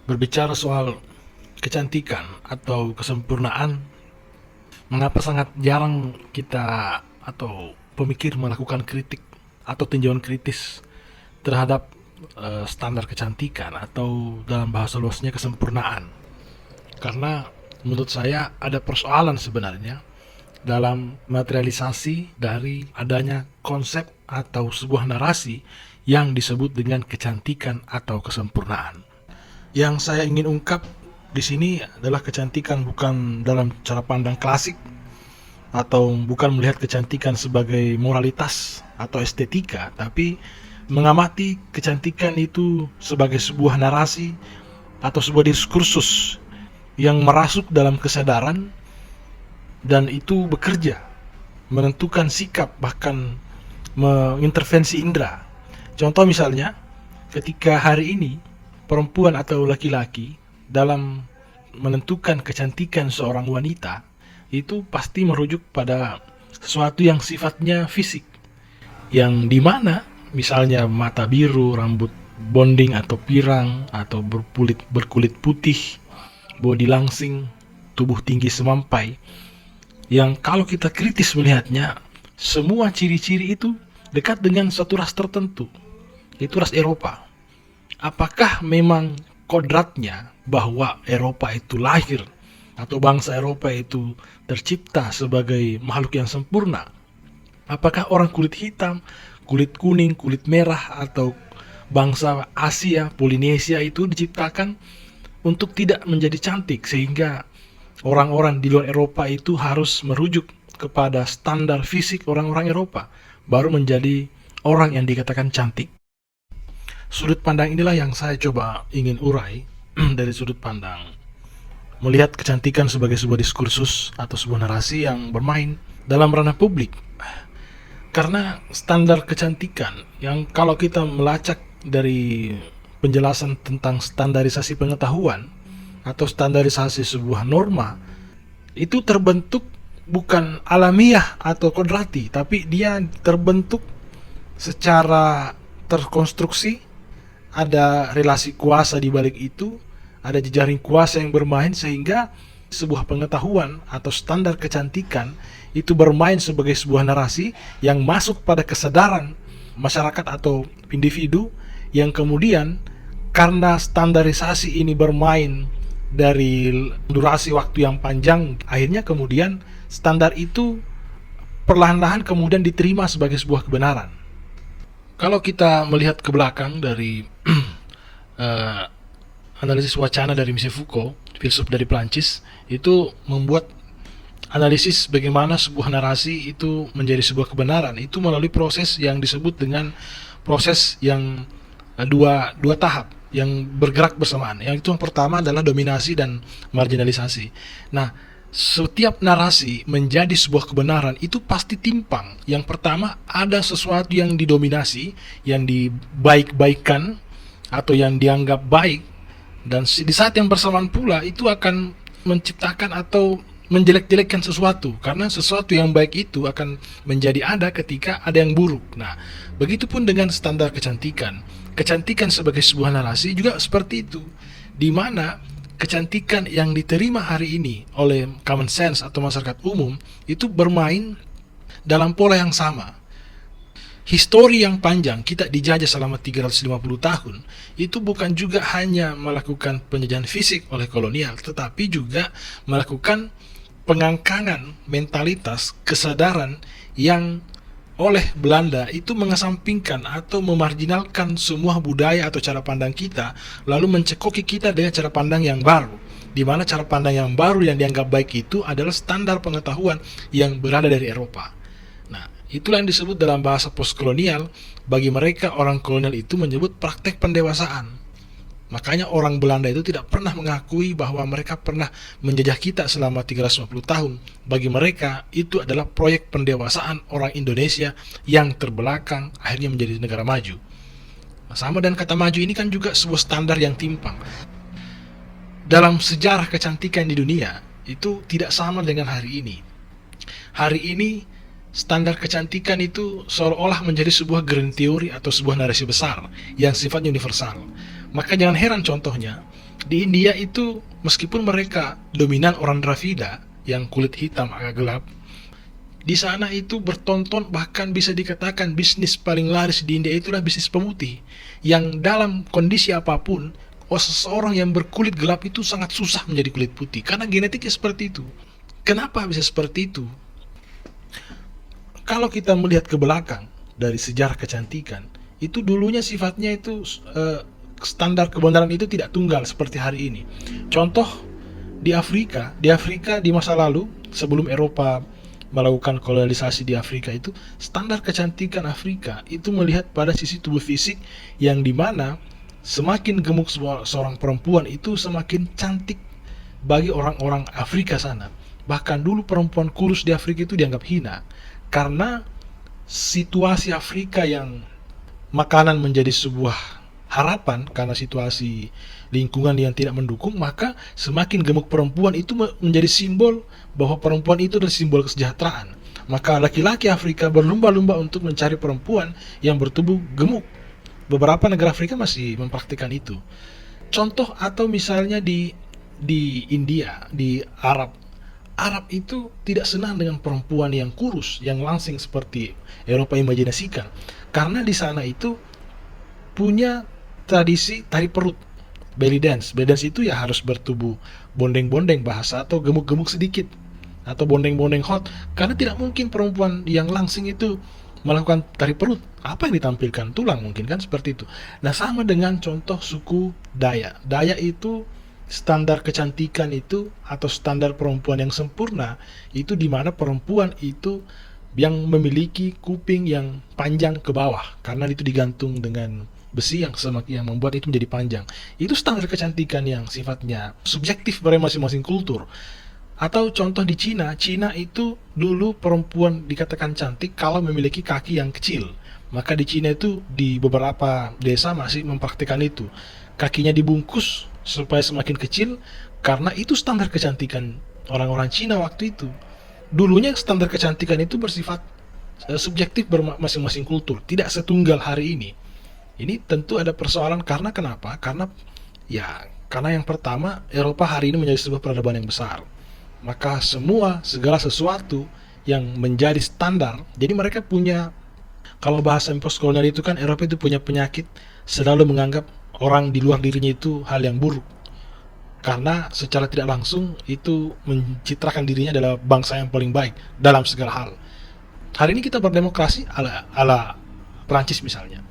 Berbicara soal kecantikan atau kesempurnaan, mengapa sangat jarang kita atau pemikir melakukan kritik atau tinjauan kritis terhadap standar kecantikan atau dalam bahasa luasnya kesempurnaan? Karena menurut saya ada persoalan sebenarnya dalam materialisasi dari adanya konsep atau sebuah narasi yang disebut dengan kecantikan atau kesempurnaan. Yang saya ingin ungkap di sini adalah kecantikan bukan dalam cara pandang klasik atau bukan melihat kecantikan sebagai moralitas atau estetika, tapi mengamati kecantikan itu sebagai sebuah narasi atau sebuah diskursus yang merasuk dalam kesadaran dan itu bekerja, menentukan sikap, bahkan mengintervensi indera. Contoh misalnya, ketika hari ini perempuan atau laki-laki dalam menentukan kecantikan seorang wanita itu pasti merujuk pada sesuatu yang sifatnya fisik, yang dimana misalnya mata biru, rambut bonding atau pirang, atau berkulit putih, bodi langsing, tubuh tinggi semampai, yang kalau kita kritis melihatnya, semua ciri-ciri itu dekat dengan satu ras tertentu, itu ras Eropa. Apakah memang kodratnya bahwa Eropa itu lahir atau bangsa Eropa itu tercipta sebagai makhluk yang sempurna? Apakah orang kulit hitam, kulit kuning, kulit merah, atau bangsa Asia, Polinesia itu diciptakan untuk tidak menjadi cantik sehingga orang-orang di luar Eropa itu harus merujuk kepada standar fisik orang-orang Eropa baru menjadi orang yang dikatakan cantik? Sudut pandang inilah yang saya coba ingin urai dari sudut pandang melihat kecantikan sebagai sebuah diskursus atau sebuah narasi yang bermain dalam ranah publik. Karena standar kecantikan yang kalau kita melacak dari penjelasan tentang standarisasi pengetahuan atau standarisasi sebuah norma, itu terbentuk bukan alamiah atau kodrati, tapi dia terbentuk secara terkonstruksi. Ada relasi kuasa di balik itu, ada jejaring kuasa yang bermain sehingga sebuah pengetahuan atau standar kecantikan itu bermain sebagai sebuah narasi yang masuk pada kesadaran masyarakat atau individu, yang kemudian karena standarisasi ini bermain dari durasi waktu yang panjang, akhirnya kemudian standar itu perlahan-lahan kemudian diterima sebagai sebuah kebenaran. Kalau kita melihat ke belakang dari analisis wacana dari Michel Foucault, filsuf dari Prancis, itu membuat analisis bagaimana sebuah narasi itu menjadi sebuah kebenaran itu melalui proses yang disebut dengan proses yang dua tahap yang bergerak bersamaan. Yang itu yang pertama adalah dominasi dan marginalisasi. Nah, setiap narasi menjadi sebuah kebenaran itu pasti timpang. Yang pertama, ada sesuatu yang didominasi, yang dibaik-baikan atau yang dianggap baik, dan di saat yang bersamaan pula itu akan menciptakan atau menjelek-jelekkan sesuatu, karena sesuatu yang baik itu akan menjadi ada ketika ada yang buruk. Nah, begitupun dengan standar kecantikan. Kecantikan sebagai sebuah narasi juga seperti itu, di mana kecantikan yang diterima hari ini oleh common sense atau masyarakat umum itu bermain dalam pola yang sama. Histori yang panjang, kita dijajah selama 350 tahun, itu bukan juga hanya melakukan penjajahan fisik oleh kolonial, tetapi juga melakukan pengangkangan mentalitas, kesadaran yang oleh Belanda itu mengesampingkan atau memarginalkan semua budaya atau cara pandang kita, lalu mencekoki kita dengan cara pandang yang baru, di mana cara pandang yang baru yang dianggap baik itu adalah standar pengetahuan yang berada dari Eropa. Nah, itulah yang disebut dalam bahasa postkolonial, bagi mereka orang kolonial itu menyebut praktek pendewasaan. Makanya orang Belanda itu tidak pernah mengakui bahwa mereka pernah menjajah kita selama 350 tahun. Bagi mereka itu adalah proyek pendewasaan orang Indonesia yang terbelakang akhirnya menjadi negara maju. Sama, dan kata maju ini kan juga sebuah standar yang timpang. Dalam sejarah kecantikan di dunia itu tidak sama dengan hari ini. Hari ini standar kecantikan itu seolah-olah menjadi sebuah grand theory atau sebuah narasi besar yang sifatnya universal. Maka jangan heran contohnya, Di India itu meskipun mereka dominan orang Dravida yang kulit hitam agak gelap, di sana itu bertonton, bahkan bisa dikatakan bisnis paling laris di India itulah bisnis pemutih, yang dalam kondisi apapun seseorang yang berkulit gelap itu sangat susah menjadi kulit putih karena genetiknya seperti itu. Kenapa bisa seperti itu? Kalau kita melihat ke belakang dari sejarah kecantikan, itu dulunya sifatnya itu standar kebenaran itu tidak tunggal seperti hari ini. Contoh di Afrika di masa lalu sebelum Eropa melakukan kolonialisasi di Afrika itu, standar kecantikan Afrika itu melihat pada sisi tubuh fisik yang dimana semakin gemuk seorang perempuan itu semakin cantik bagi orang-orang Afrika sana. Bahkan dulu perempuan kurus di Afrika itu dianggap hina karena situasi Afrika yang makanan menjadi sebuah harapan karena situasi lingkungan yang tidak mendukung, maka semakin gemuk perempuan itu menjadi simbol bahwa perempuan itu adalah simbol kesejahteraan. Maka laki-laki Afrika berlomba-lomba untuk mencari perempuan yang bertubuh gemuk. Beberapa negara Afrika masih mempraktikkan itu. Contoh atau misalnya di India, di Arab itu tidak senang dengan perempuan yang kurus, yang langsing seperti Eropa imajinasikan. Karena di sana itu punya tradisi tari perut, belly dance. Belly dance itu ya harus bertubuh bondeng-bondeng bahasa atau gemuk-gemuk sedikit atau bondeng-bondeng hot. Karena tidak mungkin perempuan yang langsing itu melakukan tari perut. Apa yang ditampilkan? Tulang mungkin kan seperti itu. Nah, sama dengan contoh suku Dayak. Dayak itu standar kecantikan itu atau standar perempuan yang sempurna itu di mana perempuan itu yang memiliki kuping yang panjang ke bawah karena itu digantung dengan besi yang membuat itu menjadi panjang. Itu standar kecantikan yang sifatnya subjektif pada masing-masing kultur. Atau contoh di Cina itu dulu perempuan dikatakan cantik kalau memiliki kaki yang kecil. Maka di Cina itu di beberapa desa masih mempraktikkan itu. Kakinya dibungkus supaya semakin kecil karena itu standar kecantikan orang-orang Cina waktu itu. Dulunya standar kecantikan itu bersifat subjektif masing-masing kultur, tidak setunggal hari ini. Ini tentu ada persoalan karena kenapa? Karena yang pertama Eropa hari ini menjadi sebuah peradaban yang besar. Maka segala sesuatu yang menjadi standar, jadi mereka punya, kalau bahasa postkolonial itu kan Eropa itu punya penyakit selalu menganggap orang di luar dirinya itu hal yang buruk karena secara tidak langsung itu mencitrakan dirinya adalah bangsa yang paling baik dalam segala hal. Hari ini kita berdemokrasi ala Prancis misalnya,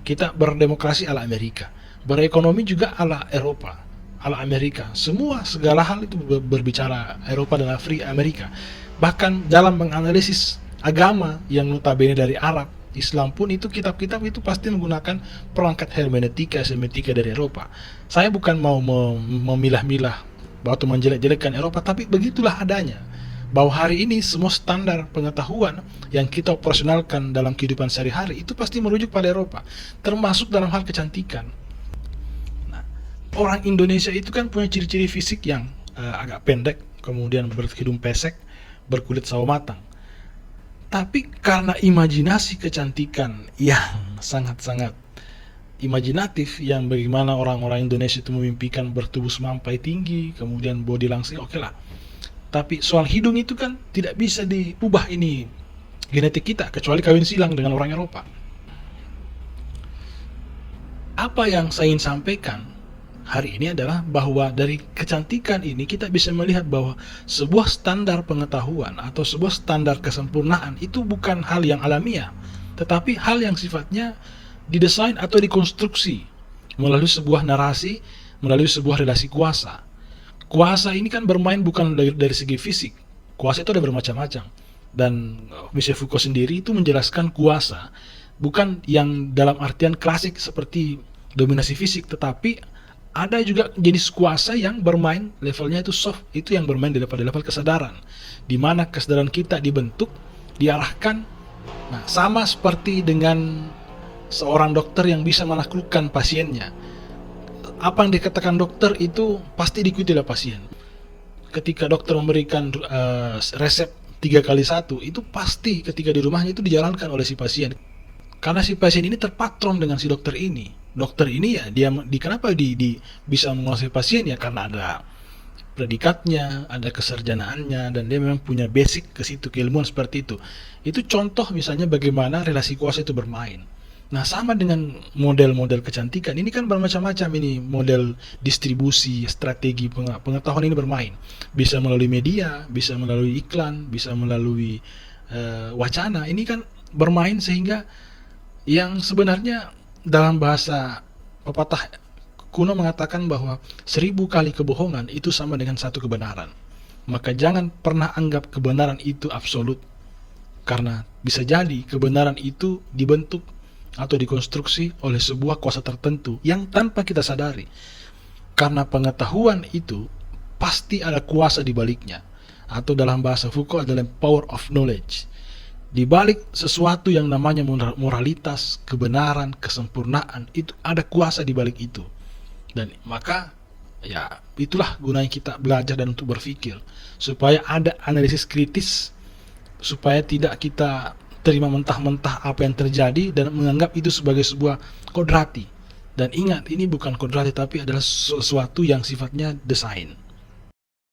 kita berdemokrasi ala Amerika, berekonomi juga ala Eropa, ala Amerika, segala hal itu berbicara Eropa dan Amerika. Bahkan dalam menganalisis agama yang notabene dari Arab, Islam pun itu kitab-kitab itu pasti menggunakan perangkat hermeneutika, semiotika dari Eropa. Saya bukan mau memilah-milah atau menjelek-jelekkan Eropa, tapi begitulah adanya. Bahwa hari ini semua standar pengetahuan yang kita operasionalkan dalam kehidupan sehari-hari itu pasti merujuk pada Eropa, termasuk dalam hal kecantikan. Nah, orang Indonesia itu kan punya ciri-ciri fisik yang agak pendek, kemudian berhidung pesek, berkulit sawo matang. Tapi karena imajinasi kecantikan yang sangat-sangat imajinatif, yang bagaimana orang-orang Indonesia itu memimpikan bertubuh semampai tinggi, kemudian body langsing, oke lah. Tapi soal hidung itu kan tidak bisa diubah, ini genetik kita, kecuali kawin silang dengan orang Eropa. Apa yang saya ingin sampaikan hari ini adalah bahwa dari kecantikan ini kita bisa melihat bahwa sebuah standar pengetahuan atau sebuah standar kesempurnaan itu bukan hal yang alamiah, tetapi hal yang sifatnya didesain atau dikonstruksi melalui sebuah narasi, melalui sebuah relasi kuasa. Kuasa ini kan bermain bukan dari segi fisik. Kuasa itu ada bermacam-macam. Dan Michel Foucault sendiri itu menjelaskan kuasa bukan yang dalam artian klasik seperti dominasi fisik, tetapi ada juga jenis kuasa yang bermain levelnya itu soft, itu yang bermain pada level kesadaran, di mana kesadaran kita dibentuk, diarahkan. Nah, sama seperti dengan seorang dokter yang bisa menaklukkan pasiennya. Apa yang dikatakan dokter itu pasti diikuti oleh pasien. Ketika dokter memberikan resep 3x1, itu pasti ketika di rumahnya itu dijalankan oleh si pasien. Karena si pasien ini terpatron dengan si dokter ini. Dokter ini ya kenapa bisa menguasai pasien ya karena ada predikatnya, ada kesarjanaannya, dan dia memang punya basic ke situ, keilmuan seperti itu. Itu contoh misalnya bagaimana relasi kuasa itu bermain. Nah, sama dengan model-model kecantikan, ini kan bermacam-macam ini model distribusi, strategi pengetahuan ini bermain. Bisa melalui media, bisa melalui iklan, bisa melalui wacana. Ini kan bermain sehingga yang sebenarnya dalam bahasa pepatah kuno mengatakan bahwa 1000 kali kebohongan itu sama dengan satu kebenaran. Maka jangan pernah anggap kebenaran itu absolut. Karena bisa jadi kebenaran itu dibentuk atau dikonstruksi oleh sebuah kuasa tertentu yang tanpa kita sadari. Karena pengetahuan itu pasti ada kuasa di baliknya. Atau dalam bahasa Foucault adalah power of knowledge. Di balik sesuatu yang namanya moralitas, kebenaran, kesempurnaan, itu ada kuasa di balik itu. Dan maka ya itulah gunanya kita belajar dan untuk berpikir, supaya ada analisis kritis, supaya tidak kita terima mentah-mentah apa yang terjadi dan menganggap itu sebagai sebuah kodrati. Dan ingat, ini bukan kodrati tapi adalah sesuatu yang sifatnya desain.